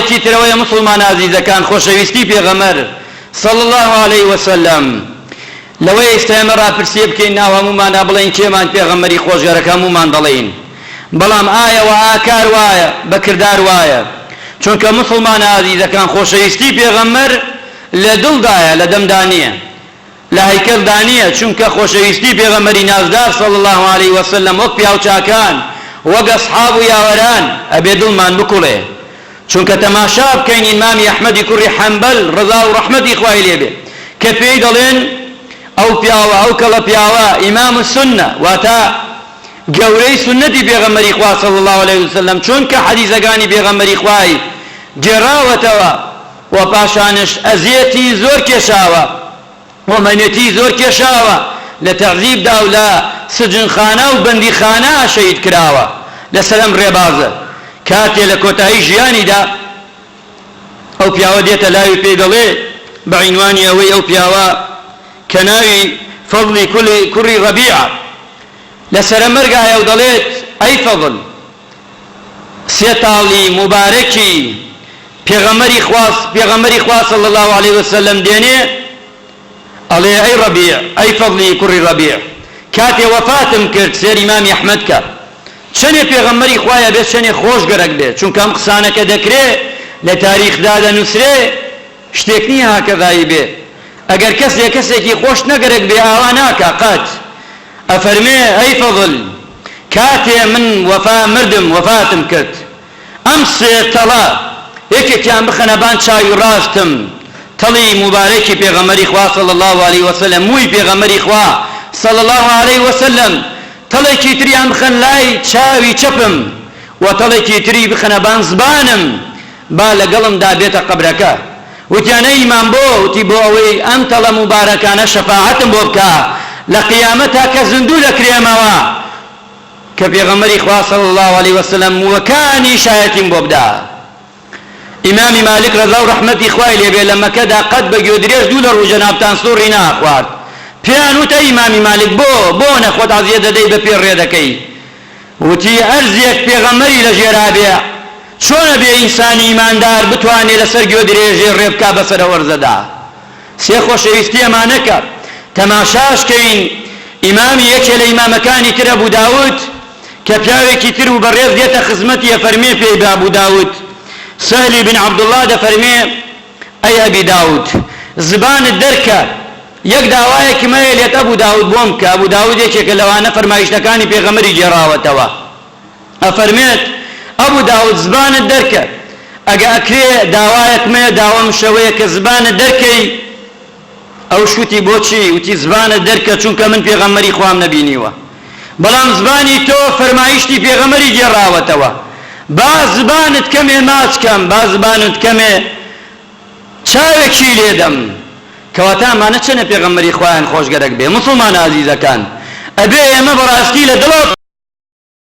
یەکی ترەوەیە مسلمان عزیزەکان خۆشەویستی پێغەمبەر صلى الله عليه وسلم لەوەی ئێستامە ڕاپرسیە بکەین ناو هەمومانە بڵێن کێمان پێغەمبەری خۆشگەرەکە هەمومان دەڵێن بەڵام ئایەوە ئاکار وایە بەکردار وایە چونکە مسلمان عزیزەکان خۆشەویستی پێغەمبەر لە دڵدایە لە دەمدا نییە لە هەیکەلدا نییە چونکە خۆشەویستی پێغەمبەری نازدار صلى الله عليه وسلم وەک پیاوچاکان وەک ئەسحاب و یاوەران ئەبێ دڵمان بکوڵێ چونکە تەماشا بکەین ئیمامی ئەحمەدی کوڕی حەنبەل ڕەزا و ڕەحمەتی خوای لێبێ کە پێی دەڵێن ئەو پیاوە ئەو کەڵە پیاوە ئیمام السنە واتە گەورەی سنەتی پێغەمبەری خوا صلی الله عليه وسلم چونکە حەدیثەکانی پێغەمبەری خوای گێڕاوەتەوە و پاشانش ئەزیەتی زۆر کێشاوە و مەنێتی زۆر کێشاوە لە تەعذیبدا و لە سجنخانە و بەندیخانە شەهید کراوە لەسەرم ڕێبازە کاتێ لە کۆتایی ژیانیدا ئەو پیاوە دێتە لای پێی دەڵێ بە عینوانی ئەوەی ئەو پیاوە کە ناوی فەضلی کوڕی ڕەبیعە لەسرە مەرگایە و دەڵێت ئەی فەضل سێ تاڵی مبارەکی پێغەمبەری خوا صلی الله عليه وسلم دێنێ ئەڵێ ئەی ڕەبیع ئەی فەضلی کوڕی ڕەبیع کاتێ وەفاتم کرد سێر ئیمامی ئەحمەد کە چەنێ پێغەمبەری خوایە بێت چەنێ خۆشگەرەک بێت چونکە ئەم قسانەکە دەکرێت لە تاریخدا دەنووسرێ شتێک نییە هاکەذایی بێ ئەگەر کەسێکی خۆش نەگەرێک بێ ئاوا ناکە قەت ئەفەرمێ ئەی فەضل کاتێ من مردم وەفاتم کرد ئەم سێ تەڵە یەکێکیان بخەنە بان چاوی ڕاستم تەڵی مبارەکی پێغەمبەری خوا صلی الله عليه وسلم مووی پێغەمبەری خوا صلی الله عليه وسلم تەڵێکی تریان بخەن لای چاوی چەپم و تەڵێکی تری بخەنە بان زبانم با لەگەڵمدا بێتە قەبرەکە وتیانە ئیمان بۆ وتی بۆ ئەوەی ئەم تەڵە مبارەکانە شەفاعەتم بۆ بکە لە قیامەتا کە زیندوو دەکرێمەوە کە پێغەمبەری خوا صلی الله عليه وسلم وەکانی شایەتیم بۆ بدا ئیمامی مالک ڕەزا و ڕەحمەتی خوای لێبێ لە مەکەدا قەت بە گوێدرێژ دوو لە ڕوو جەنابتان سوڕی ناخوارد پێیان وتە ئیمامی مالک بۆ نەخۆت عەزیە دەدەی بە پێ ڕێ دەکەی وتی ئەرزێک پێغەمبەری لە ژێرا بێ چۆنە بێ ئینسانی ئیماندار بتوانێت لەسەر گوێدرێژێ ڕێ بکا بەسەرە وەرزەدا سێ خۆشەویستی ئەمانەکە تەماشاشکەین ئیمامی یەکێ لە ئیمامەکانی تر ئەبوو داوود کە پیاوێکی تر و بەڕێز دێتە خزمەتی ئەفەرمێ پێی بە ئەبوو داوود سهلی بن عەبدوڵڵا دەفەرمێ ئەی ئەبی داوود زبانت دەرکە یەک داوایەکی مەیە لێت ئەبوو داوود بۆم کە ئەبوو داوود یەکێکە لەوانە فەرمایشتەکانی پێغەمبەری گێڕاوەتەوە ئەفەرمێت ئەبوو داوود زبانت دەرکە ئەگە ئەکرێ داوایەک مەیە داوام شەوەیە کە زبانت دەرکەی ئەو شوتی بۆچی وتی زبانت دەرکە چونکە من پێغەمبەری خوام نەبینیوە بەڵام زبانی تۆ فەرمایشتی پێغەمبەری گێڕاوەتەوە با زبانت کەمێ ماچکەم با زبانت کەمێ چاوێکی لێدەم کەواتە ئەمانە چەنە پێغەمبەری خوایان خۆشگەرەک بێ مسلمان عەزیزەکان ئەبێ ئێمە بەڕاستی لە دڵەوە